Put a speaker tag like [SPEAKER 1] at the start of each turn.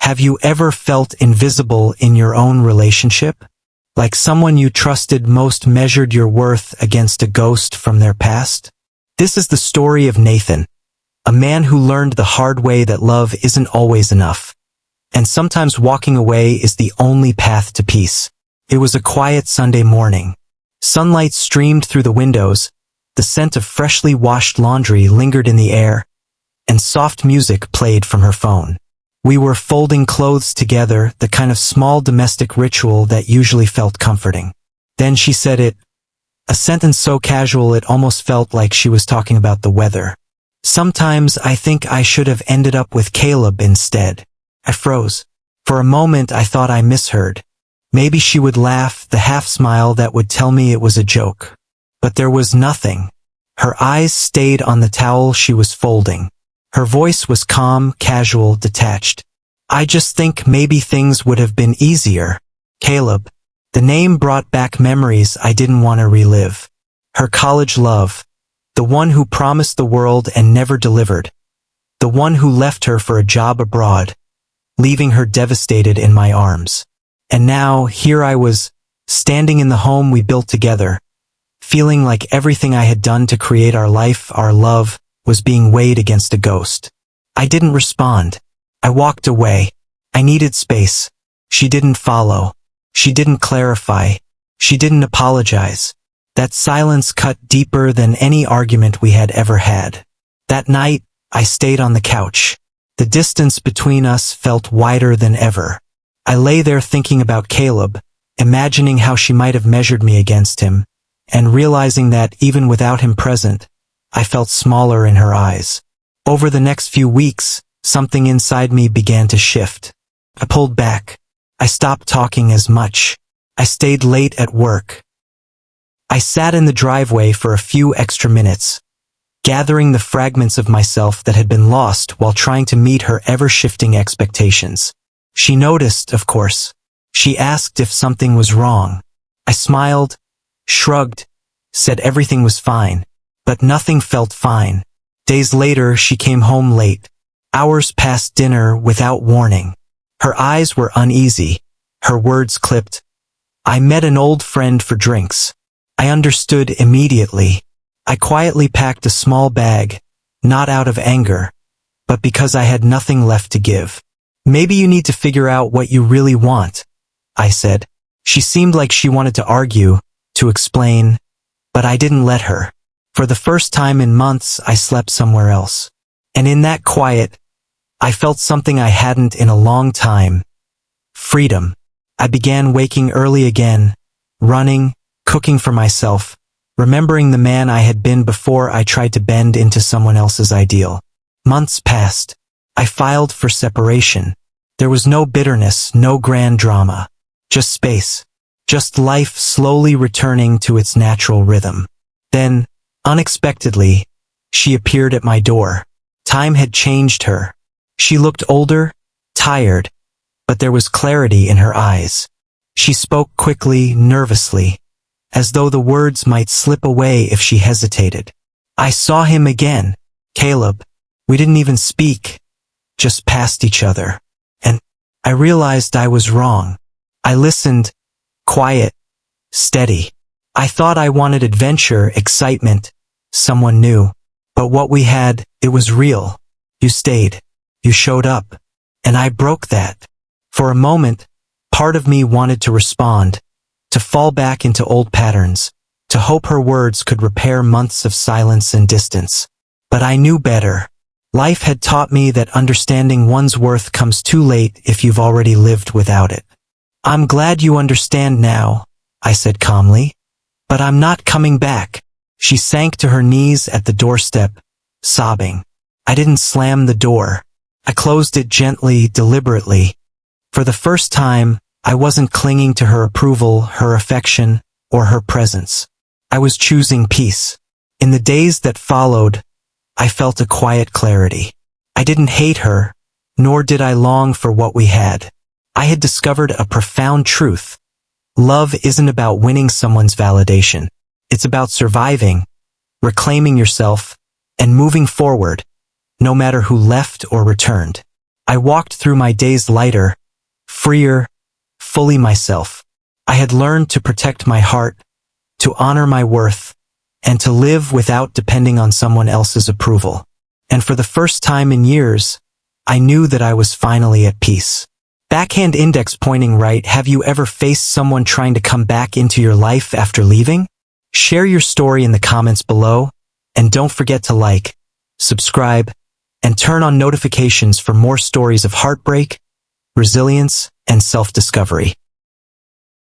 [SPEAKER 1] Have you ever felt invisible in your own relationship? Like someone you trusted most measured your worth against a ghost from their past? This is the story of Nathan, a man who learned the hard way that love isn't always enough, and sometimes walking away is the only path to peace. It was a quiet Sunday morning. Sunlight streamed through the windows, the scent of freshly washed laundry lingered in the air, and soft music played from her phone. We were folding clothes together, the kind of small domestic ritual that usually felt comforting. Then she said it, a sentence so casual it almost felt like she was talking about the weather. Sometimes I think I should have ended up with Caleb instead. I froze. For a moment I thought I misheard. Maybe she would laugh, the half-smile that would tell me it was a joke. But there was nothing. Her eyes stayed on the towel she was folding. Her voice was calm, casual, detached. I just think maybe things would have been easier. Caleb. The name brought back memories I didn't want to relive. Her college love. The one who promised the world and never delivered. The one who left her for a job abroad, leaving her devastated in my arms. And now, here I was, standing in the home we built together, feeling like everything I had done to create our life, our love, was being weighed against a ghost. I didn't respond. I walked away. I needed space. She didn't follow. She didn't clarify. She didn't apologize. That silence cut deeper than any argument we had ever had. That night, I stayed on the couch. The distance between us felt wider than ever. I lay there thinking about Caleb, imagining how she might have measured me against him, and realizing that even without him present, I felt smaller in her eyes. Over the next few weeks, something inside me began to shift. I pulled back. I stopped talking as much. I stayed late at work. I sat in the driveway for a few extra minutes, gathering the fragments of myself that had been lost while trying to meet her ever-shifting expectations. She noticed, of course. She asked if something was wrong. I smiled, shrugged, said everything was fine. But nothing felt fine. Days later, she came home late. Hours past dinner without warning. Her eyes were uneasy. Her words clipped. I met an old friend for drinks. I understood immediately. I quietly packed a small bag, not out of anger, but because I had nothing left to give. Maybe you need to figure out what you really want, I said. She seemed like she wanted to argue, to explain, but I didn't let her. For the first time in months, I slept somewhere else. And in that quiet, I felt something I hadn't in a long time. Freedom. I began waking early again, running, cooking for myself, remembering the man I had been before I tried to bend into someone else's ideal. Months passed. I filed for separation. There was no bitterness, no grand drama. Just space. Just life slowly returning to its natural rhythm. Then, unexpectedly, she appeared at my door. Time had changed her. She looked older, tired, but there was clarity in her eyes. She spoke quickly, nervously, as though the words might slip away if she hesitated. I saw him again. Caleb. We didn't even speak, just passed each other. And I realized I was wrong. I listened, quiet, steady. I thought I wanted adventure, excitement, someone new. But what we had, it was real. You stayed. You showed up. And I broke that. For a moment, part of me wanted to respond, to fall back into old patterns, to hope her words could repair months of silence and distance. But I knew better. Life had taught me that understanding one's worth comes too late if you've already lived without it. I'm glad you understand now, I said calmly. But I'm not coming back. She sank to her knees at the doorstep, sobbing. I didn't slam the door. I closed it gently, deliberately. For the first time, I wasn't clinging to her approval, her affection, or her presence. I was choosing peace. In the days that followed, I felt a quiet clarity. I didn't hate her, nor did I long for what we had. I had discovered a profound truth. Love isn't about winning someone's validation. It's about surviving, reclaiming yourself, and moving forward, no matter who left or returned. I walked through my days lighter, freer, fully myself. I had learned to protect my heart, to honor my worth, and to live without depending on someone else's approval. And for the first time in years, I knew that I was finally at peace. Backhand index pointing right. Have you ever faced someone trying to come back into your life after leaving? Share your story in the comments below, and don't forget to like, subscribe, and turn on notifications for more stories of heartbreak, resilience, and self-discovery.